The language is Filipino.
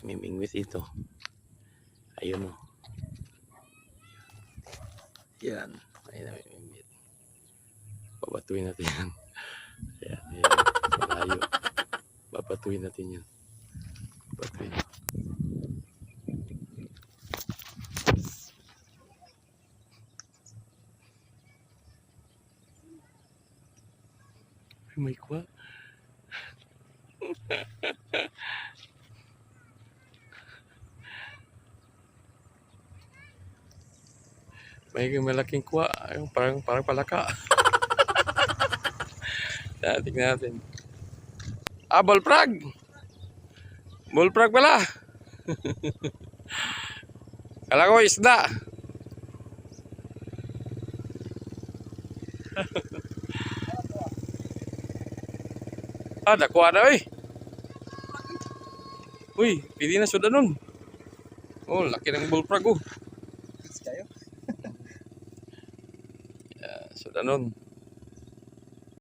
Mimingwit ito. Ayun o. Yan. Ayun na mimingwit. Babatuin natin yan. Ayan, ayan. Malayo. Babatuin natin yan. Babatuin. May kuha. May malaking kuha. Parang palaka. Tingnan natin. Bullfrog! Bullfrog pala! Kala ko isda. Nakuha na Uy, pili na suda nun. Oh, laki ng bullfrog oh. Suda nun.